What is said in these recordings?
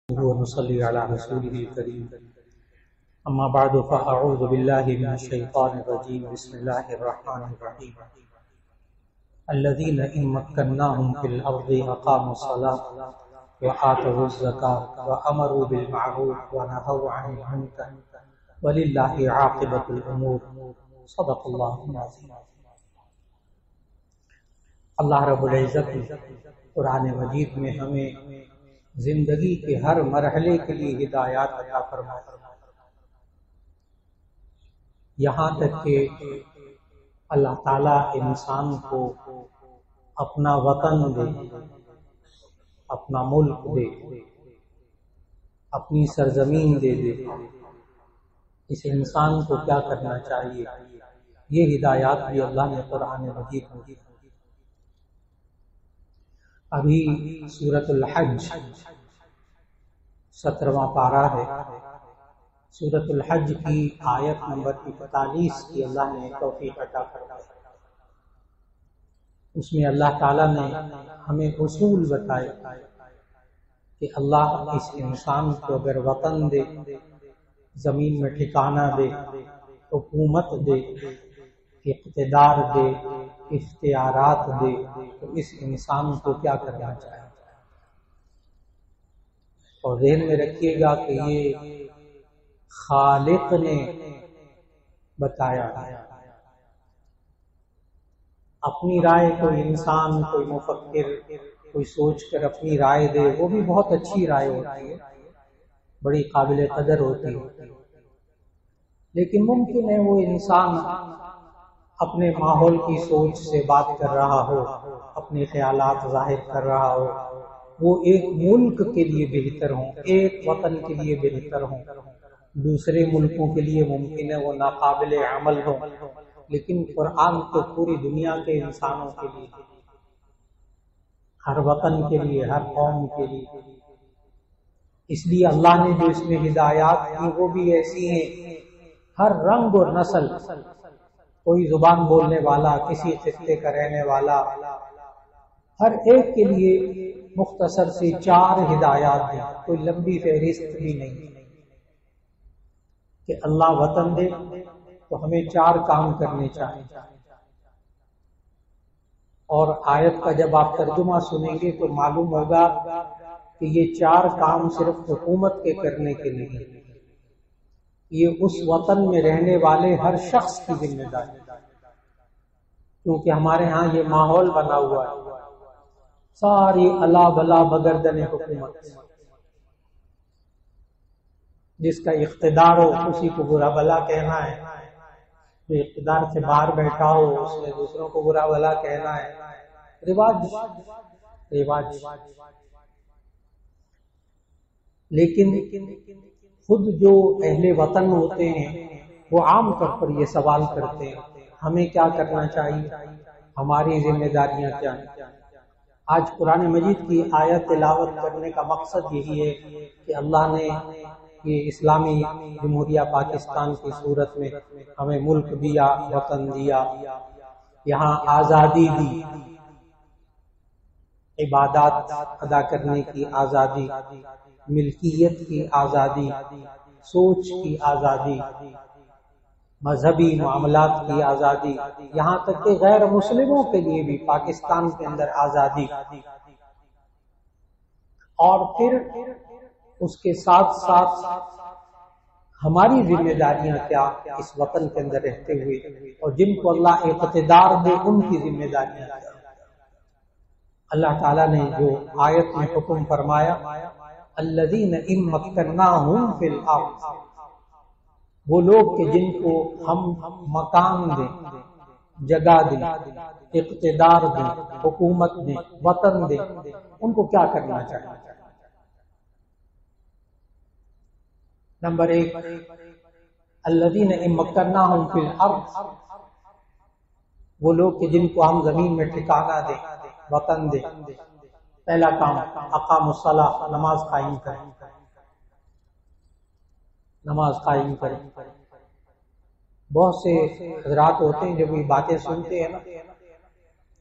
ونصلي على رسوله الكريم أما بعد فأعوذ بالله من الشيطان الرجيم بسم الله الرحمن الرحيم الذين إن مكناهم في الأرض أقاموا الصلاة وآتوا الزكاة وأمروا بالمعروف ونهوا عن المنكر ولله عاقبة الأمور صدق الله العظيم۔ اللہ رب العزت قرآن مجید میں ہمیں زندگی کے ہر مرحلے کے لیے ہدایات عطا فرماتا ہے، یہاں تک کہ اللہ تعالیٰ انسان کو اپنا وطن دے، اپنا ملک دے، اپنی سرزمین دے اس انسان کو کیا کرنا چاہیے، یہ ہدایات بھی اللہ نے قرآن مجید میں دی۔ ابھی سورۃ الحج 17واں پارہ ہے، سورۃ الحج کی آیت نمبر 41 کی اللہ نے توفیق عطا فرمائی۔ اس میں اللہ تعالیٰ نے ہمیں اصول بتائے کہ اللہ اس انسان کو اگر وطن دے، زمین میں ٹھکانہ دے، حکومت دے، اقتدار دے، اختیارات دے، تو اس انسان کو کیا کرنا چاہیے۔ اور ذہن میں رکھیے گا کہ یہ خالق نے بتایا ہے، اپنی رائے کوئی انسان، کوئی مفکر، کوئی سوچ کر اپنی رائے دے، وہ بھی بہت اچھی رائے ہوتی ہے، بڑی قابل قدر ہوتی ہے، لیکن ممکن ہے وہ انسان اپنے ماحول کی سوچ سے بات کر رہا ہو، اپنے خیالات ظاہر کر رہا ہو، وہ ایک ملک کے لیے بہتر ہوں، ایک وطن کے لیے بہتر ہوں، دوسرے ملکوں کے لیے ممکن ہے وہ ناقابل عمل ہو، لیکن قرآن تو پوری دنیا کے انسانوں کے لیے، ہر وطن کے لیے، ہر قوم کے لیے۔ اس لیے اللہ نے جو اس میں ہدایات کی وہ بھی ایسی ہیں، ہر رنگ اور نسل، کوئی زبان بولنے والا، کسی خطے کا رہنے والا، ہر ایک کے لیے مختصر سے 4 ہدایات ہیں، کوئی لمبی فہرست بھی نہیں کہ اللہ وطن دے تو ہمیں 4 کام کرنے چاہیے۔ اور آیت کا جب آپ ترجمہ سنیں گے تو معلوم ہوگا کہ یہ 4 کام صرف حکومت کے کرنے کے نہیں، یہ اس وطن میں رہنے والے ہر شخص کی ذمہ داری، کیونکہ ہمارے ہاں یہ ماحول بنا ہوا ہے، ساری الا بلا بگردن حکومت، جس کا اقتدار ہو اسی کو برا بلا کہنا ہے، جو اقتدار سے باہر بیٹھا ہو اس نے دوسروں کو برا بلا کہنا ہے، رواج۔ لیکن خود جو اہل وطن ہوتے ہیں وہ عام طور پر یہ سوال کرتے ہیں ہمیں کیا کرنا چاہیے، ہماری ذمہ داریاں کیا ہیں۔ آج قرآن مجید کی آیت تلاوت کرنے کا مقصد یہی ہے کہ اللہ نے یہ اسلامی جمہوریہ پاکستان کی صورت میں ہمیں ملک دیا، وطن دیا، یہاں آزادی دی، عبادات ادا کرنے کی آزادی، ملکیت کی آزادی، سوچ کی آزادی، مذہبی معاملات کی آزادی، یہاں تک کہ غیر مسلموں کے لیے بھی پاکستان کے اندر آزادی، اور پھر اس کے ساتھ ساتھ ہماری ذمہ داریاں کیا اس وطن کے اندر رہتے ہوئے، اور جن کو اللہ اقتدار دے ان کی ذمہ داریاں کیا۔ اللہ تعالیٰ نے جو آیت میں حکم فرمایا الذین ان مکناہم فی الارض، وہ لوگ کہ جن کو ہم مکان دیں، جگہ دیں، اقتدار دیں، حکومت دیں، وطن دیں، ان کو کیا کرنا چاہیے۔ نمبر 1 الذین ان مکناہم فی الارض، وہ لوگ کہ جن کو ہم زمین میں ٹھکانہ دیں، وطن دیں۔ پہلا کام اقاموا الصلاۃ، نماز قائم کریں، نماز قائم کریں۔ بہت سے حضرات ہوتے ہیں جب یہ باتیں سنتے ہیں نا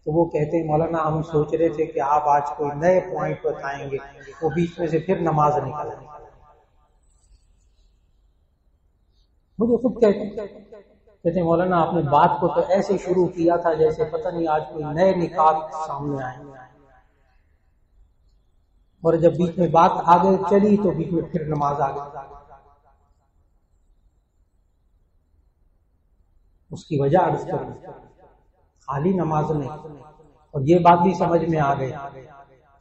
تو وہ کہتے ہیں مولانا ہم سوچ رہے تھے کہ آپ آج کوئی نئے پوائنٹ بتائیں گے، وہ بیچ میں سے پھر نماز نکل آئی۔ مجھے خود کہتے ہیں مولانا آپ نے بات کو تو ایسے شروع کیا تھا جیسے پتہ نہیں آج کوئی نئے نکات سامنے آئے، اور جب بیچ میں بات آگے چلی تو بیچ میں پھر نماز آ گئی۔ اس کی وجہ عرض کروں، خالی نماز نہیں، اور یہ بات بھی سمجھ میں آ گئی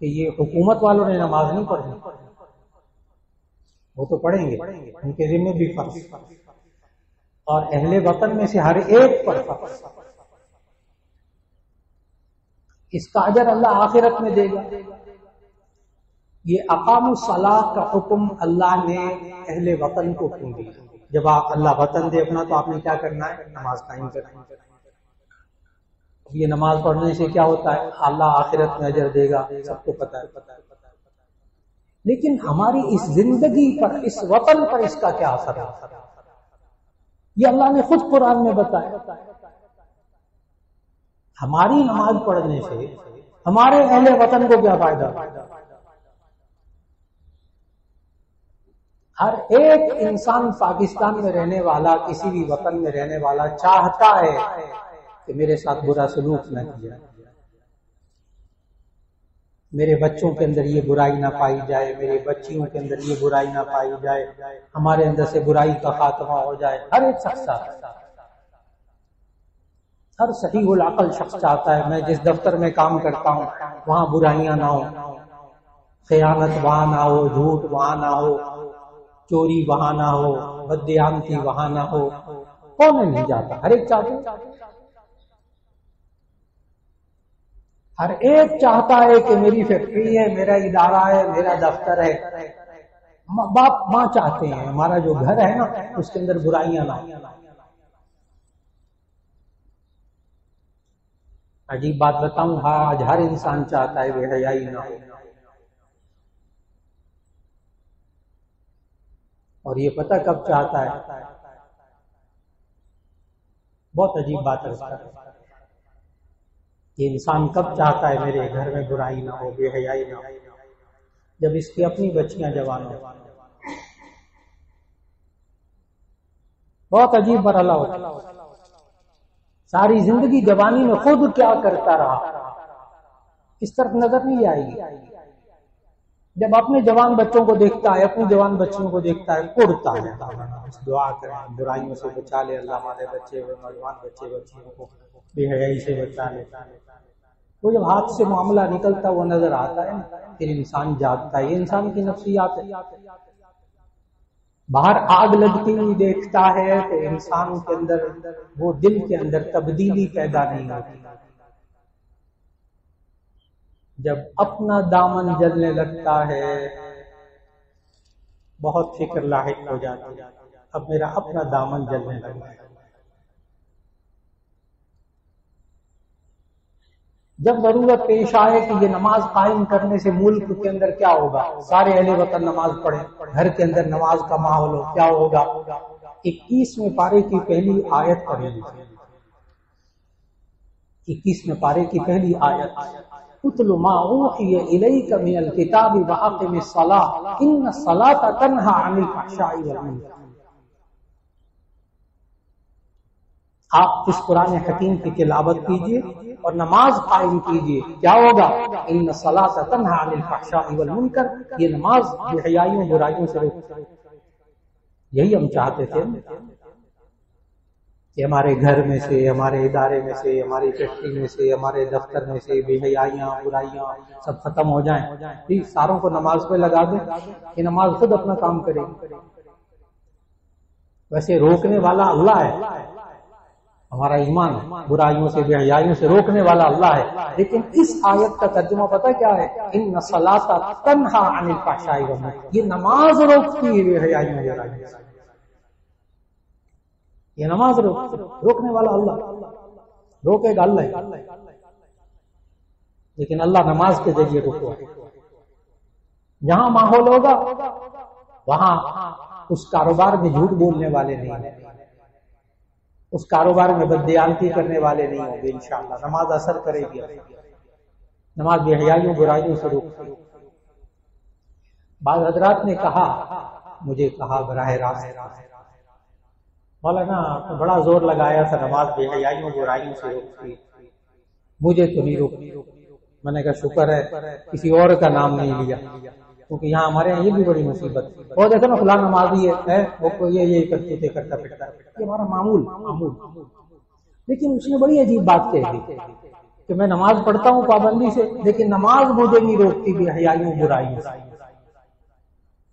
کہ یہ حکومت والوں نے نماز نہیں پڑھنی، وہ تو پڑھیں گے، ان کے ذمہ بھی فرض، اور اہل وطن میں سے ہر ایک پر فرض۔ اس کا اجر اللہ آخرت میں دے گا۔ یہ اقام الصلاۃ کا حکم اللہ نے اہل وطن کو کیوں دیا؟ جب آپ اللہ وطن دے اپنا تو آپ نے کیا کرنا ہے؟ نماز قائم کرنا ہے۔ یہ نماز پڑھنے سے کیا ہوتا ہے؟ اللہ آخرت میں اجر دے گا، سب کو پتہ ہے۔ لیکن ہماری اس زندگی پر، اس وطن پر اس کا کیا اثر ہے؟ یہ اللہ نے خود قرآن میں بتایا۔ ہماری نماز پڑھنے سے ہمارے اہل وطن کو کیا فائدہ؟ ہر ایک انسان پاکستان میں رہنے والا، کسی بھی وطن میں رہنے والا چاہتا ہے کہ میرے ساتھ برا سلوک نہ کیا، میرے بچوں کے اندر یہ برائی نہ پائی جائے، میرے بچیوں کے اندر یہ برائی نہ پائی جائے، ہمارے اندر سے برائی کا خاتمہ ہو جائے۔ ہر ایک شخص چاہتا ہے، ہر صحیح العقل شخص چاہتا ہے میں جس دفتر میں کام کرتا ہوں وہاں برائیاں نہ ہو، خیانت وہاں نہ ہو، جھوٹ وہاں نہ ہو، چوری وہاں نہ ہو، بددیانتی وہاں نہ ہو۔ کون نہیں چاہتا؟ ہر ایک چاہتا ہے۔ ہر ایک چاہتا ہے کہ میری فیکٹری ہے، میرا ادارہ ہے، میرا دفتر ہے۔ باپ ماں چاہتے ہیں ہمارا جو گھر ہے نا اس کے اندر برائیاں نہ ہو۔ عجیب بات بتاؤں، آج ہر انسان چاہتا ہے بے حیائی نہ ہو، اور یہ پتہ کب چاہتا ہے؟ بہت عجیب بات ہے، یہ انسان کب چاہتا ہے میرے گھر میں برائی نہ ہو، بے حیائی نہ ہو؟ جب اس کی اپنی بچیاں جوان ہو۔ بہت عجیب مرحلہ ہوتا ہے، ساری زندگی جوانی میں خود کیا کرتا رہا، اس طرف نظر نہیں آئے گی۔ جب اپنے جوان بچوں کو دیکھتا ہے، اپنی جوان بچیوں کو دیکھتا ہے، اڑتا ہے۔ دعا کریں برائیوں سے بچا لے اللہ ہمارے بچے، نوجوان بچے بچیوں کو بے حیائی سے بچا لے۔ وہ جب ہاتھ سے معاملہ نکلتا وہ نظر آتا ہے پھر انسان جاگتا ہے۔ یہ انسان کی نفسیات ہے۔ باہر آگ لگتی ہوئی دیکھتا ہے تو انسان کے اندر، وہ دل کے اندر تبدیلی پیدا نہیں ہوتی۔ جب اپنا دامن جلنے لگتا ہے بہت فکر لاحق ہو جاتی ہے، اب میرا اپنا دامن جلنے لگا ہے۔ جب ضرورت پیش آئے کہ یہ نماز قائم کرنے سے ملک کے اندر کیا ہوگا، سارے اہل وطن نماز پڑھیں، گھر کے اندر نماز کا ماحول ہو، کیا ہوگا؟ 21ویں پارے کی پہلی آیت پڑھ لیجیے۔ 21ویں پارے کی پہلی آیت، اتل ما اوحی الیک من الکتاب واقم الصلاۃ ان الصلاۃ تنہی عن الفحشاء والمنکر۔ آپ اس قرآن حکیم کی تلاوت کیجیے اور نماز قائم کیجیے، کیا ہوگا؟ ان الصلاۃ تنہی عن الفحشاء والمنکر، یہ نماز بے حیائیوں برائیوں سے روکتی ہے۔ یہی ہم چاہتے تھے کہ ہمارے گھر میں سے، ہمارے ادارے میں سے، ہماری فیکٹری میں سے، ہمارے دفتر میں سے بے حیائیاں برائیاں سب ختم ہو جائیں۔ پھر ساروں کو نماز پہ لگا دیں کہ نماز خود اپنا کام کرے گی۔ ویسے روکنے والا اللہ ہے، ہمارا ایمان ہے، برائیوں سے بے حیائیوں سے روکنے والا اللہ ہے، لیکن اس آیت کا ترجمہ پتہ کیا ہے؟ ان الصلاۃ تنہی عن الفحشاء والمنکر، یہ نماز روکتی ہے بے حیائیوں برائیوں سے۔ یہ نماز روکنے والا اللہ، روکے گا اللہ، لیکن اللہ نماز کے ذریعے روکو۔ جہاں ماحول ہوگا وہاں اس کاروبار میں جھوٹ بولنے والے نہیں ہیں، اس کاروبار میں بددیانتی کرنے والے نہیں ہوں گے انشاءاللہ. نماز اثر کرے گی. نماز بے حیائیوں برائیوں سے روکتی ہے. بعض حضرات نے کہا، مجھے کہا براہ راست، مولانا آپ نے بڑا زور لگایا تھا نماز بے حیائیوں برائیوں سے روکتی، مجھے تو نہیں روکتی. میں نے کہا شکر ہے کسی اور کا نام نہیں لیا، کیونکہ یہاں ہمارے یہاں یہ بھی بڑی مصیبت. وہ دیکھو نا فلاں نمازی ہے وہ یہ کرتے تھے کرتا پھرتا، یہ ہمارا معمول. لیکن اس نے بڑی عجیب بات کہہ دی کہ میں نماز پڑھتا ہوں پابندی سے، لیکن نماز مجھے نہیں روکتی بے حیائیوں برائیوں سے.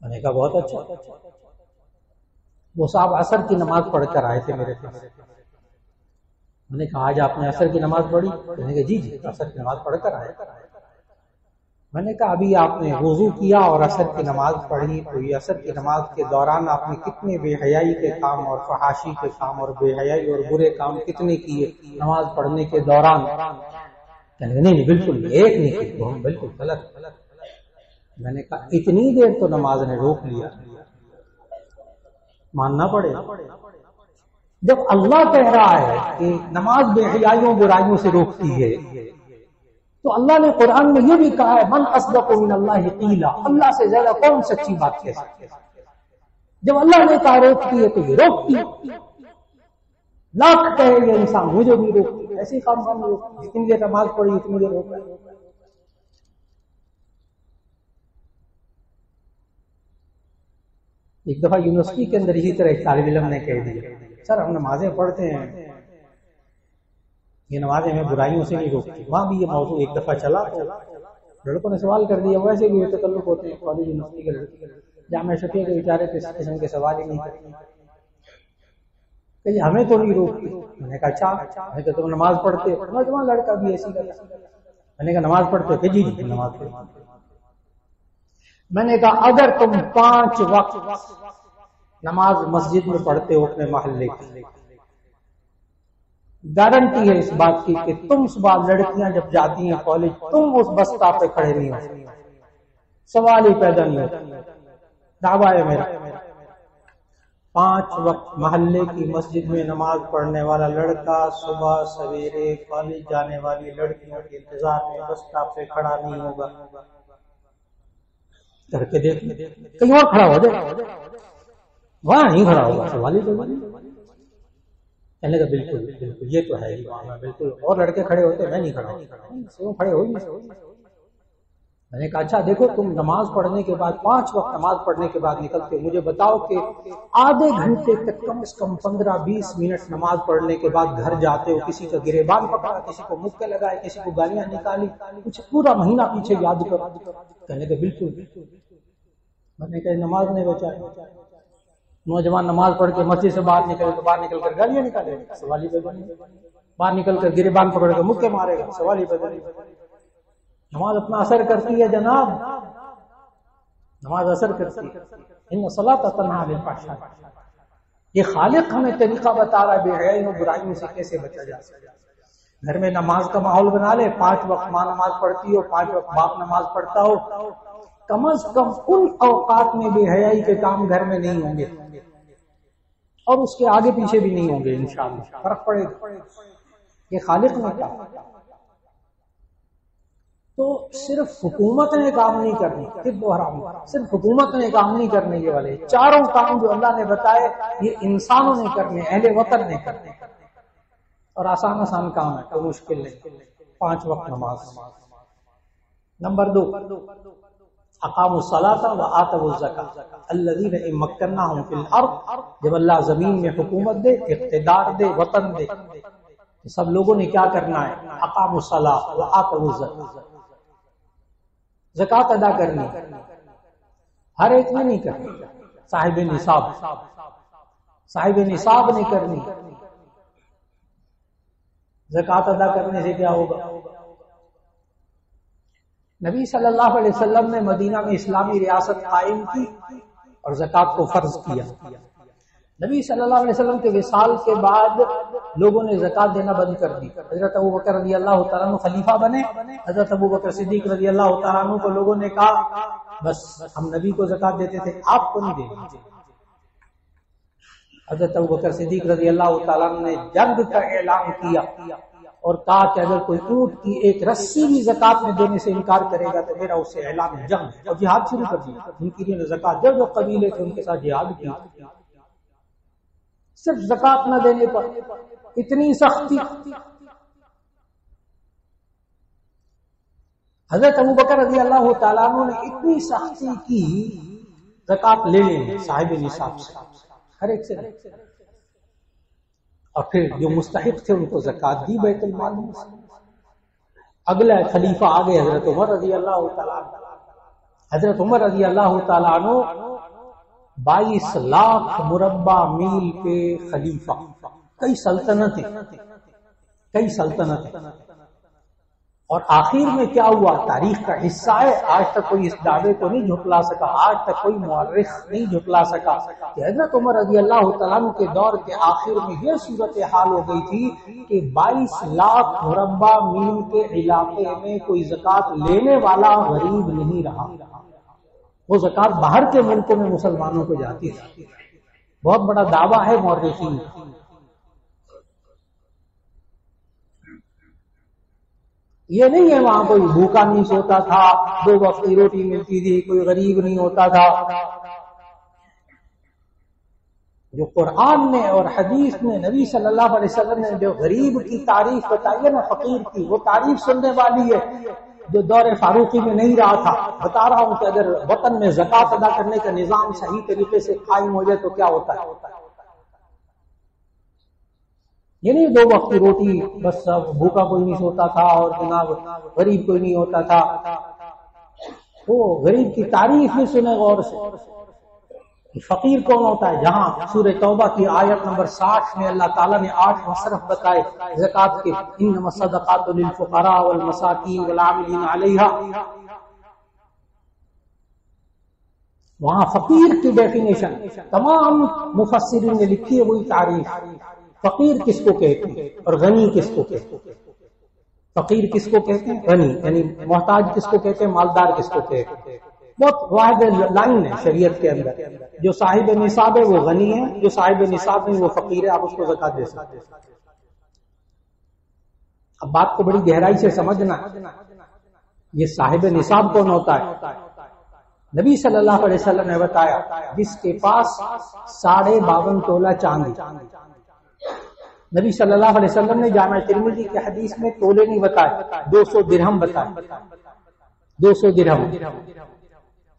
میں نے کہا بہت اچھا. وہ صاحب عصر کی نماز پڑھ کر آئے تھے میرے پاس. میں نے کہا آج آپ نے عصر کی نماز پڑھی؟ میں نے کہا جی عصر کی نماز پڑھ کر آئے. میں نے کہا ابھی آپ نے وضو کیا اور عصر کی نماز پڑھی، تو یہ عصر کی نماز کے دوران آپ نے کتنے بے حیائی کے کام اور فحاشی کے کام اور بے حیائی اور برے کام کتنے کیے نماز پڑھنے کے دوران؟ نہیں بالکل ایک نہیں کی، بالکل غلط. میں نے کہا اتنی دیر تو نماز نے روک لیا، ماننا پڑے. جب اللہ کہہ رہا ہے کہ نماز بے حیائیوں برائیوں سے روکتی ہے، تو اللہ نے قرآن میں یہ بھی کہا ہے من اصدق من اللہ قیلا، اللہ سے زیادہ کون سچی بات کہہ سکتے. جب اللہ نے کہا روکتی ہے تو یہ روکتی. لاکھ کہے یہ انسان مجھے بھی روکتی، ایسی کام روکتی. جتنی دیر نماز پڑھی اتنی دیر روکتی. ایک دفعہ یونیورسٹی کے اندر اسی طرح ایک طالب علم نے کہہ دیا سر ہم نمازیں پڑھتے ہیں، یہ نمازیں ہمیں برائیوں سے نہیں روکتی. وہاں بھی یہ موضوع ایک دفعہ چلا تو لڑکوں نے سوال کر دیا. ویسے بھی یہ تکلف ہوتے ہیں کالج یونیورسٹی کے لڑکے، جامعہ شفیع کے بیچارے تو اس قسم کے سوال ہی نہیں کرتے کہ ہمیں تو نہیں روکتی. میں نے کہا اچھا میں کہ تم نماز پڑھتے ہو؟ نوجوان لڑکا بھی ایسی کرتا. میں نے کہا نماز پڑھتے ہو کہ جی نماز پڑھتے. میں نے کہا اگر تم 5 وقت نماز مسجد میں پڑھتے ہو اپنے محلے کی، گارنٹی ہے اس بات کی کہ تم صبح لڑکیاں جب جاتی ہیں کالج تم اس بس اسٹاپ پہ کھڑے نہیں ہوتے، سوال ہی پیدا نہیں ہوتا. دعویٰ ہے میرا 5 وقت محلے کی مسجد میں نماز پڑھنے والا لڑکا صبح سویرے کالج جانے والی لڑکیوں کے انتظار میں بس اسٹاپ پہ کھڑا نہیں ہوگا. کر کے دیکھ کہیں اور کھڑا ہو جائے، وہاں نہیں کھڑا ہوگا. سوال ہی کہنے کا بالکل بالکل یہ تو ہے بالکل. اور لڑکے کھڑے ہوتے میں نہیں کھڑا ہوں، کھڑے ہو. میں نے کہا اچھا دیکھو تم نماز پڑھنے کے بعد 5 وقت نماز پڑھنے کے بعد نکلتے ہو، مجھے بتاؤ کہ آدھے گھنٹے تک کم از کم 15-20 منٹ نماز پڑھنے کے بعد گھر جاتے ہو، کسی کا گریبان پکڑا، کسی کو مکے لگائے، کسی کو گالیاں نکالی، کچھ پورا مہینہ پیچھے یاد کرو. کہنے کے بالکل. میں نے کہا نماز نے بچایا. نوجوان نماز پڑھ کے مسجد سے باہر نکلے تو باہر نکل کر گالیاں نکالے، سوال ہی پیدا نہیں. باہر نکل کر گریبان پکڑ کر مکے مارے گا، سوال ہی پیدا نہیں. نماز اپنا اثر کرتی ہے جناب، نماز اثر کرتی ہے. ان الصلاۃ تنہی عن الفحشاء. یہ خالق ہمیں طریقہ بتا رہا ہے بے حیائی اور برائیوں سے کیسے بچا جا سکتا ہے. گھر میں نماز کا ماحول بنا لے، 5 وقت ماں نماز پڑھتی ہو، 5 وقت باپ نماز پڑھتا ہو. کم از کم ان اوقات میں بے حیائی کے کام گھر میں نہیں ہوں گے اور اس کے آگے پیچھے بھی نہیں ہوں گے انشاءاللہ. فرق پڑے گا. یہ خالق نے کہا. تو صرف حکومت نے کام نہیں کرنی، صرف حکومت نے کام نہیں کرنے یہ والے 4 کام جو اللہ نے بتائے یہ انسانوں نے کرنے، اہل وطن نے کرنے. اور آسان کام ہے، کوئی مشکل نہیں. 5 وقت نماز. نمبر 2 اقاموا الصلاۃ وآتوا الزکاۃ الذین ان مکناہم فی الارض. جب اللہ زمین میں حکومت دے، اقتدار دے، وطن دے، تو سب لوگوں نے کیا کرنا ہے؟ اقاموا الصلاۃ وآتوا الزکاۃ. زکات ادا کرنی. ہر ایک نے نہیں کرنی. صاحب نصاب نے کرنی. زکات ادا کرنے سے کیا ہوگا؟ نبی صلی اللہ علیہ وسلم نے مدینہ میں اسلامی ریاست قائم کی اور زکات کو فرض کیا. نبی صلی اللہ علیہ وسلم کے وصال کے بعد لوگوں نے زکات دینا بند کر دی. حضرت ابوبکر رضی اللہ تعالیٰ عنہ خلیفہ بنے. حضرت ابوبکر صدیق رضی اللہ تعالیٰ عنہ کو لوگوں نے کہا بس ہم نبی کو زکات دیتے تھے، آپ کو نہیں دیں. حضرت ابوبکر صدیق رضی اللہ تعالیٰ عنہ نے جنگ کا اعلان کیا اور کہا کہ اگر کوئی اونٹ کی ایک رسی بھی زکات میں دینے سے انکار کرے گا تو میرا اس سے اعلان جنگ اور جہاد شروع کر دیا. منکرین زکات جو قبیلے تھے ان کے ساتھ جہاد کیا صرف زکات نہ دینے پر. اتنی سختی. حضرت ابوبکر رضی اللہ تعالیٰ عنہ نے اتنی سختی کی زکات لے لیں صاحب نصاب سے ہر ایک سے، اور پھر جو مستحق تھے ان کو زکات دی بیت المال میں. اگلا خلیفہ آگے حضرت عمر رضی اللہ تعالیٰ عنہ. حضرت عمر رضی اللہ تعالیٰ عنہ 22 لاکھ مربع میل کے خلیفہ. کئی سلطنتیں. اور آخر میں کیا ہوا تاریخ کا حصہ ہے. آج تک کوئی اس دعوے کو نہیں جھٹلا سکا، آج تک کوئی مورخ نہیں جھٹلا سکا کہ حضرت عمر رضی اللہ تعالیٰ عنہ کے دور کے آخر میں یہ صورتحال ہو گئی تھی کہ 22 لاکھ مربع میل کے علاقے میں کوئی زکات لینے والا غریب نہیں رہا. وہ زکات باہر کے ملکوں میں مسلمانوں کو جاتی تھی. بہت بڑا دعویٰ ہے مورخین. یہ نہیں ہے وہاں کوئی بھوکا نہیں سوتا تھا، 2 وقت کی روٹی ملتی تھی، کوئی غریب نہیں ہوتا تھا. جو قرآن نے اور حدیث میں نبی صلی اللہ علیہ وسلم نے جو غریب کی تعریف بتائی ہے نا، فقیر کی، وہ تعریف سننے والی ہے. جو دور فاروقی میں نہیں رہا تھا، بتا رہا ہوں کہ اگر وطن میں زکات ادا کرنے کا نظام صحیح طریقے سے قائم ہو جائے تو کیا ہوتا ہے. یہ نہیں 2 وقت کی روٹی بس، بھوکا کوئی نہیں سوتا تھا اور جناب غریب کوئی نہیں ہوتا تھا. وہ غریب کی تعریف بھی سنے غور سے. فقیر کون ہوتا ہے؟ جہاں سورہ توبہ کی آیت نمبر 60 میں اللہ تعالیٰ نے 8 مصرف بتائے زکات کے، انما الصدقات للفقراء والمساکین والعاملین علیہا. وہاں فقیر کی ڈیفینیشن تمام مفسرین نے لکھی ہے، وہی تعریف. فقیر کس کو کہتے ہیں اور غنی کس کو کہتے ہیں؟ فقیر کس کو کہتے ہیں؟ غنی. یعنی محتاج کس کو کہتے ہیں؟ مالدار کس کو کہتے ہیں؟ بہت واحد لائن ہے شریعت کے اندر. جو صاحب نصاب ہے وہ غنی ہے، جو صاحب نصاب نہیں وہ فقیر ہے. آپ اس کو زکات دے سکتے ہیں. اب بات کو بڑی گہرائی سے سمجھنا. یہ صاحب نصاب کون ہوتا ہے؟ نبی صلی اللہ علیہ وسلم نے بتایا جس کے پاس 52.5 تولہ چاندی. نبی صلی اللہ علیہ وسلم نے جامع ترمذی کی حدیث میں تولے نہیں بتائے، 200 درہم بتائے. 200 درہم.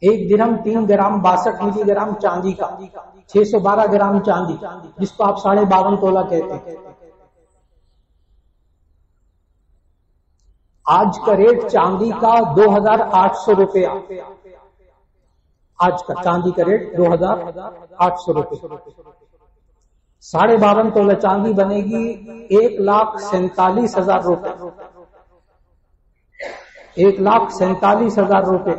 1 درہم 3 گرام 62 ملی گرام چاندی کا، 612 گرام چاندی، جس کو آپ 52.5 تولہ کہتے ہیں. آج کا ریٹ چاندی کا 2800 روپیہ. آج کا چاندی کا ریٹ 2800 روپے. 52.5 تولہ چاندی بنے گی 1,47,000 روپے. 1,47,000 روپے.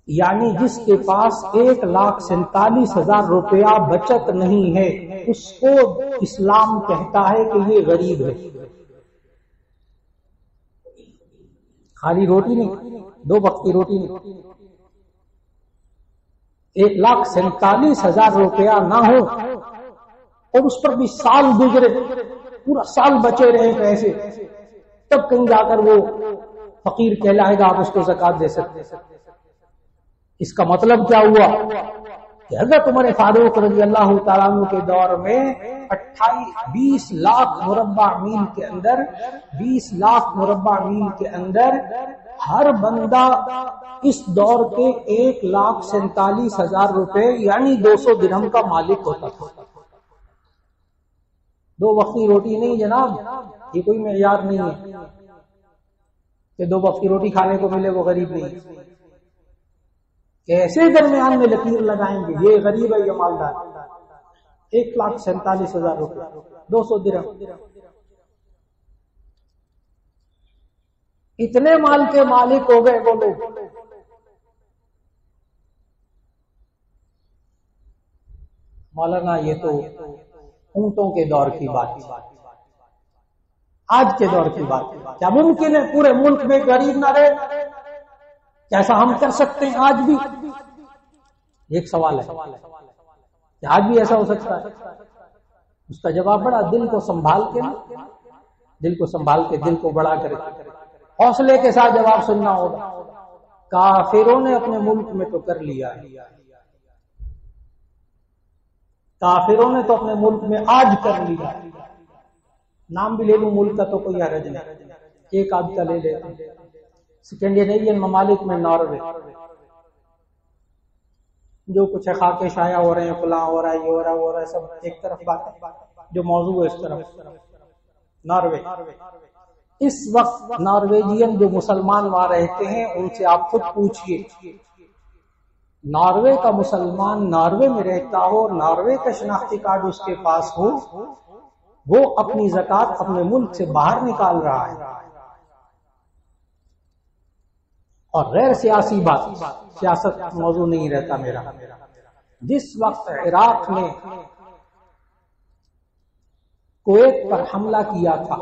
یعنی جس کے پاس 1,47,000 روپیہ بچت نہیں ہے اس کو اسلام کہتا ہے کہ یہ غریب ہے. خالی روٹی نہیں، 2 وقت کی روٹی نہیں. 1,47,000 روپیہ نہ ہو اور اس پر بھی سال گزرے، پورا سال بچے رہے پیسے، تب کہیں جا کر وہ فقیر کہلائے گا، آپ اس کو زکات دے سکتے. اس کا مطلب کیا ہوا کہ حضرت عمر فاروق رضی اللہ تعالیٰ عنہ کے دور میں 20 لاکھ مربع میل کے اندر 20 لاکھ مربع میل کے اندر ہر بندہ اس دور کے 1,47,000 روپے یعنی 200 درہم کا مالک ہوتا تھا. 2 وقت کی روٹی نہیں جناب، یہ کوئی معیار نہیں ہے کہ 2 وقت کی روٹی کھانے کو ملے وہ غریب نہیں. ایسے درمیان میں لکیر لگائیں گے یہ غریب ہے یہ مالدار. 1,47,000 روپے 200 درہم. اتنے مال کے مالک ہو گئے وہ لوگ. مولانا یہ تو اونٹوں کے دور کی بات ہے، آج کے دور کی بات ہے. کیا ممکن ہے پورے ملک میں غریب نہ رہے؟ کیسا ہم کر سکتے ہیں آج بھی؟ ایک سوال ہے. کہ آج بھی ایسا ہو سکتا ہے؟ اس کا جواب بڑا دل کو سنبھال کے، دل کو سنبھال کے، دل کو بڑا کر حوصلے کے ساتھ جواب سننا ہوگا۔ کافروں نے اپنے ملک میں تو کر لیا ہے، کافروں نے تو اپنے ملک میں آج کر لیا ہے۔ نام بھی لے لوں ملک کا تو کوئی حرج نہیں، ایک آدھ کا لے لیتے ہیں۔ اسکینڈینیوین ممالک میں ناروے، جو کچھ ہے خاکے شایا ہو رہے ہیں، فلاں ہو رہا ہے، یہ ہو رہا ہے، وہ ہو رہا ہے، سب ایک طرف بات ہے، جو موضوع ہے اس طرف ناروے۔ اس وقت نارویجین جو مسلمان وہاں رہتے ہیں ان سے آپ خود پوچھئے، ناروے کا مسلمان ناروے میں رہتا ہو، ناروے کا شناختی کارڈ اس کے پاس ہو، وہ اپنی زکوٰۃ اپنے ملک سے باہر نکال رہا ہے۔ اور غیر سیاسی بات، سیاست موضوع نہیں رہتا میرا، جس وقت عراق نے کویت پر حملہ کیا تھا،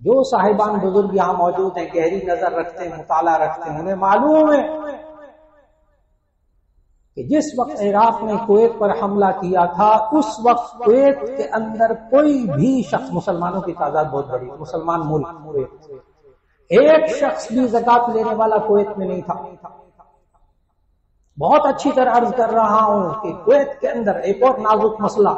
جو صاحبان بزرگ یہاں موجود ہیں، گہری نظر رکھتے ہیں، مطالعہ رکھتے ہیں، انہیں معلوم ہے کہ جس وقت عراق نے کویت پر حملہ کیا تھا، اس وقت کویت کے اندر کوئی بھی شخص، مسلمانوں کی تعداد بہت بڑی، مسلمان ملک کویت، ایک شخص بھی زکوٰۃ لینے والا کویت میں نہیں تھا۔ بہت اچھی طرح عرض کر رہا ہوں کہ کویت کے اندر ایک اور نازک مسئلہ،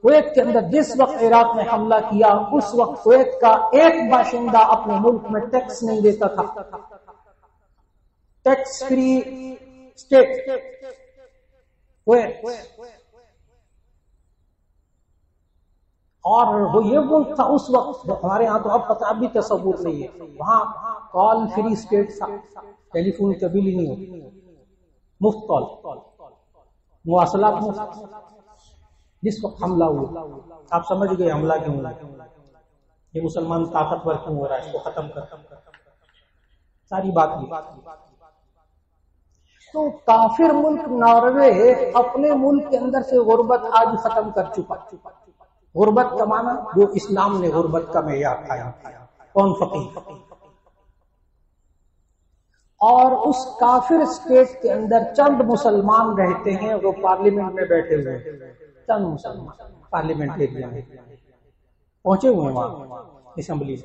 کویت کے اندر جس وقت عراق نے حملہ کیا، اس وقت کویت کا ایک باشندہ اپنے ملک میں ٹیکس نہیں دیتا تھا، ٹیکس فری اسٹیٹ کویت، اور وہ یہ ملک تھا اس وقت، ہمارے ہاں تو اب پتہ اب بھی تصور نہیں ہے، وہاں کال فری اسٹیٹ تھا، ٹیلی فون کا بل ہی نہیں ہوتی، مفت کال، مواصلات مفت۔ جس وقت حملہ ہوا، آپ سمجھ گئے حملہ کیوں ہوا، یہ مسلمان طاقتور کیوں ہو رہا ہے، اس کو ختم کر، ساری بات یہ۔ تو کافر ملک ناروے اپنے ملک کے اندر سے غربت آج ختم کر چکا۔ غربت کا معنی جو اسلام نے غربت کا معیار قائم کیا، کون فقیر، اور اس کافر اسٹیٹ کے اندر چند مسلمان رہتے ہیں، وہ پارلیمنٹ میں بیٹھے ہوئے ہیں، چند مسلمان پارلیمنٹ ایریا میں پہنچے ہوئے ہیں وہاں اسمبلی،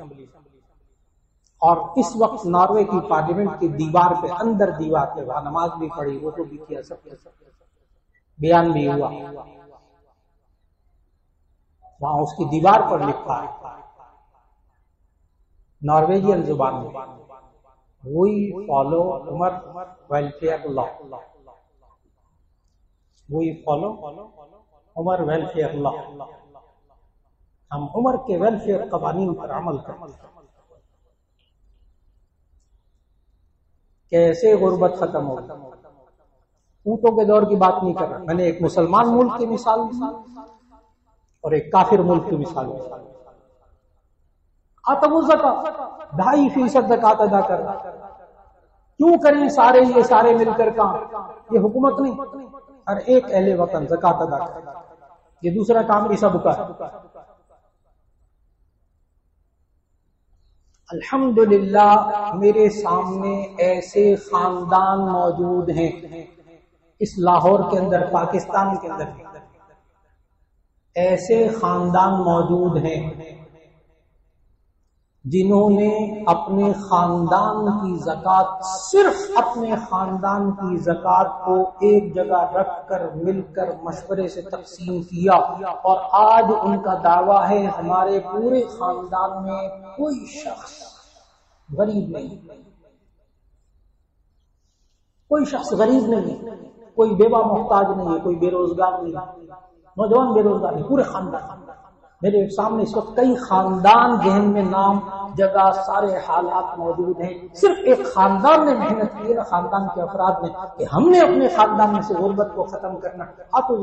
اور اس وقت ناروے کی پارلیمنٹ کی دیوار پہ، اندر دیوار پہ، وہاں نماز بھی پڑھی، وہ تو بھی کیا، سب بیان بھی ہوا، وہاں اس کی دیوار پر لکھا ہے نارویجین زبان میں، وی فالو عمر ویلفیئر لا، وی فالو عمر ویلفیئر لا، ہم عمر کے ویلفیئر قوانین پر عمل کرتے ہیں۔ کیسے غربت ختم ہوگی؟ اونٹوں کے دور کی بات نہیں کر رہا میں نے، ایک مسلمان ملک کی مثال دی اور ایک کافر ملک کی مثال دی۔ آتم الزکوٰۃ 2.5% زکوٰۃ ادا کرنا، کیوں کریں سارے یہ سارے مل کر کام؟ یہ حکومت نہیں، ہر ایک اہل وطن زکوٰۃ ادا کرنا، یہ دوسرا کام بھی سب کا ہے۔ الحمدللہ میرے سامنے ایسے خاندان موجود ہیں اس لاہور کے اندر، پاکستان کے اندر ایسے خاندان موجود ہیں جنہوں نے اپنے خاندان کی زکوٰۃ، صرف اپنے خاندان کی زکوٰۃ کو ایک جگہ رکھ کر مل کر مشورے سے تقسیم کیا، اور آج ان کا دعویٰ ہے ہمارے پورے خاندان میں کوئی شخص غریب نہیں، کوئی شخص غریب نہیں، کوئی بیوہ محتاج نہیں ہے، کوئی بے روزگار نہیں، نوجوان بے روزگار نہیں، پورے خاندان۔ میرے سامنے اس وقت کئی خاندان ذہن میں نام، جگہ، سارے حالات موجود ہیں، صرف ایک خاندان نے محنت کی ہے، خاندان کے افراد نے، کہ ہم نے اپنے خاندان میں سے غربت کو ختم کرنا، آتو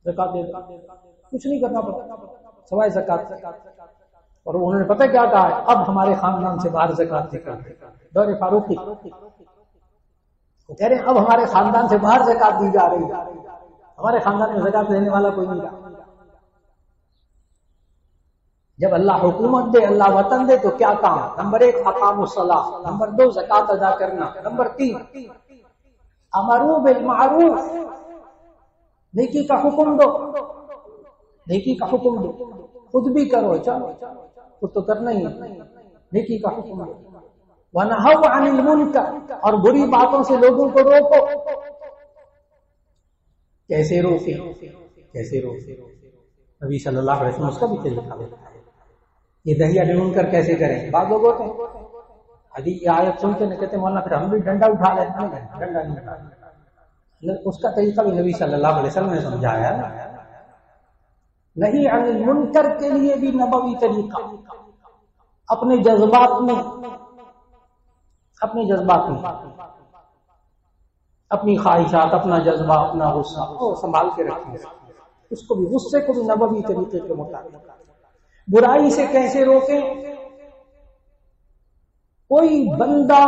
زکوٰۃ دے دو، کچھ نہیں کرنا پڑتا سوائے زکوٰۃ۔ اور انہوں نے پتہ کیا کہا ہے، اب ہمارے خاندان سے باہر زکوٰۃ نکال دے، دور فاروقی وہ کہہ رہے ہیں اب ہمارے خاندان سے باہر زکوٰۃ دی جا رہی ہے، ہمارے خاندان میں زکوٰۃ لینے والا کوئی نہیں رہا۔ جب اللہ حکومت دے، اللہ وطن دے، تو کیا کام؟ نمبر 1 اقام الصلاۃ، نمبر 2 زکوٰۃ ادا کرنا، نمبر 3 امروا بالمعروف، نیکی کا حکم دو، نیکی کا حکم دو، خود بھی کرو، چلو خود تو کرنا ہی ہے، نیکی کا حکم دو، ونہوا عن المنکر، اور بری باتوں سے لوگوں کو روکو۔ کیسے روکے؟ کیسے روکے؟ نبی صلی اللہ علیہ وسلم اس کا بھی طریقہ بتایا۔ یہ نہی عن المنکر کیسے کریں؟ بعض لوگ ہوتے ہیں حدیث یہ آیت سنتے ہیں کہتے ہیں مولانا پھر ہم بھی ڈنڈا اٹھا لیتے ہیں، ڈنڈا نہیں اٹھانا، اس کا طریقہ بھی نبی صلی اللہ علیہ وسلم نے سمجھایا۔ نہی عن المنکر کے لیے بھی نبوی طریقہ، اپنے جذبات میں، اپنے جذبات میں، اپنی خواہشات، اپنا جذبہ، اپنا غصہ وہ سنبھال کے رکھیں، اس کو بھی، غصے کو بھی نبوی طریقے کے مطابق۔ برائی سے کیسے روکیں؟ کوئی بندہ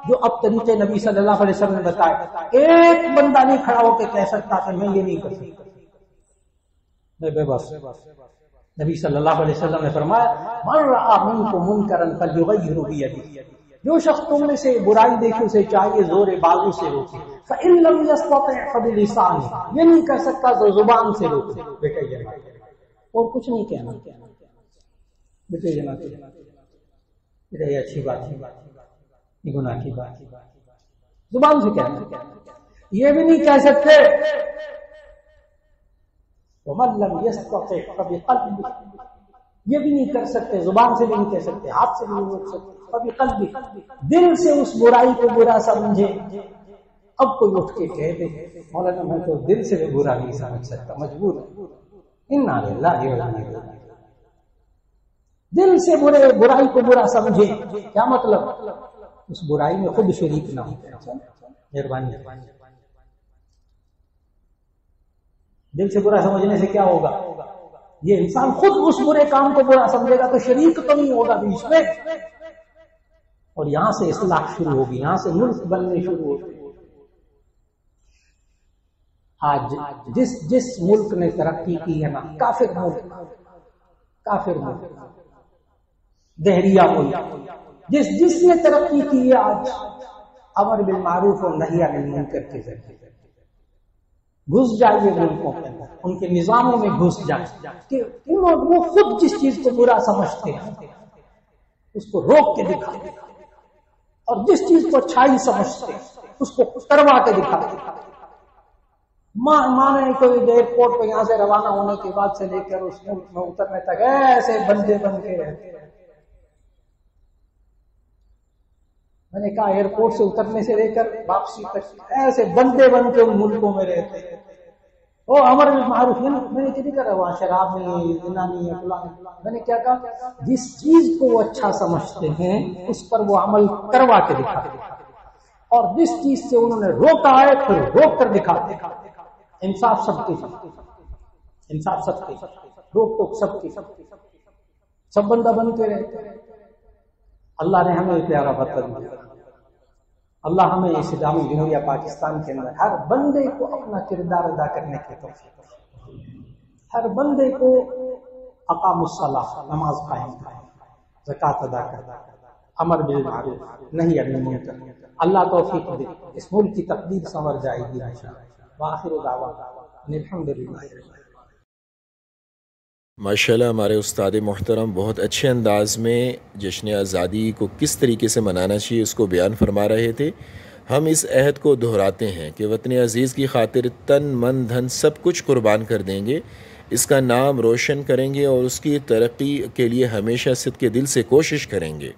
جو اب طریقے نبی صلی اللہ علیہ وسلم نے بتائے، ایک بندہ نہیں کھڑا ہو کے کہہ سکتا کہ میں یہ نہیں کر سکتا، میں بے بس۔ نبی صلی اللہ علیہ وسلم نے فرمایا من رأى منکم منکرا فلیغیرہ بیدہ، جو شخص تم میں سے برائی دیکھے اسے چاہیے زور بازو سے روکے، فإن لم يستطع فبلسانہ، یہ نہیں کر سکتا تو زبان سے روکے، بیٹا یہ نہ، اور کچھ نہیں کہنا، بیٹا یہ نہ، بیٹا یہ اچھی بات ہے، یہ گناہ کی بات ہے، زبان سے کہنا۔ یہ بھی نہیں کہہ سکتے ومن لم يستطع فبقلبه، یہ بھی نہیں کر سکتے، زبان سے بھی نہیں کہہ سکتے، ہاتھ سے بھی نہیں روک سکتے، فبقلبه، دل سے اس برائی کو برا سمجھے۔ اب کوئی اٹھ کے کہہ دے مولانا میں تو دل سے بھی برا نہیں سمجھ سکتا، مجبور ہے، انا للہ و انا الیہ راجعون، دل سے برائی کو برا سمجھے، کیا مطلب؟ اس برائی میں خود شریک نہ ہو، مہربانی۔ دل سے برا سمجھنے سے کیا ہوگا؟ یہ انسان خود اس برے کام کو برا سمجھے گا تو شریک تو نہیں ہوگا بیچ میں، اور یہاں سے اصلاح شروع ہوگی، یہاں سے ملک بننے شروع ہوگی۔ آج جس ملک نے ترقی کی ہے نا، کافر ملک، کافر ملک، دہریہ ملک، جس نے ترقی کی ہے آج امر بالمعروف اور نہی عن المنکر کے ذریعے، گھس جائیے ملکوں کے اندر، ان کے نظاموں میں گھس جائے کہ وہ خود جس چیز کو برا سمجھتے ہیں اس کو روک کے دکھائے، اور جس چیز کو اچھائی سمجھتے ہیں اس کو کروا کے دکھائے۔ مانے کوئی ایئرپورٹ پہ یہاں سے روانہ ہونے کے بعد سے لے کر اس ملک میں اترنے تک ایسے بندے بن کے رہتے ہیں۔ میں نے کہا ایئرپورٹ سے اترنے سے لے کر واپسی تک ایسے بندے بن کے ان ملکوں میں رہتے ہیں۔ وہ امر بالمعروف، میں نے کیا کرا، وہاں شراب نہیں، زنا نہیں ہے، فلاں نہیں۔ میں نے کیا کہا، جس چیز کو وہ اچھا سمجھتے ہیں اس پر وہ عمل کروا کے دکھاتے ہیں، اور جس چیز سے انہوں نے روکا ہے پھر روک کر دکھاتے ہیں۔ انصاف سب کے، انصاف سب کے، روک ٹوک سب کی، سب بندہ بن کے رہتے ہیں۔ اللہ نے ہمیں پیارا وطن دیا، اللہ ہمیں اسلامی جمہوریہ پاکستان کے اندر ہر بندے کو اپنا کردار ادا کرنے کی توفیق، ہر بندے کو اقام الصلاۃ، نماز قائم کرنا، زکوٰۃ ادا کرنا، امر بالمعروف نہی عن المنکر، اللہ توفیق دے، اس ملک کی تقدیر سنور جائے گی انشاءاللہ۔ وآخر دعوانا ان الحمدللہ۔ ماشاءاللہ ہمارے استاد محترم بہت اچھے انداز میں جشن آزادی کو کس طریقے سے منانا چاہیے اس کو بیان فرما رہے تھے۔ ہم اس عہد کو دہراتے ہیں کہ وطن عزیز کی خاطر تن من دھن سب کچھ قربان کر دیں گے، اس کا نام روشن کریں گے اور اس کی ترقی کے لیے ہمیشہ صدق دل سے کوشش کریں گے۔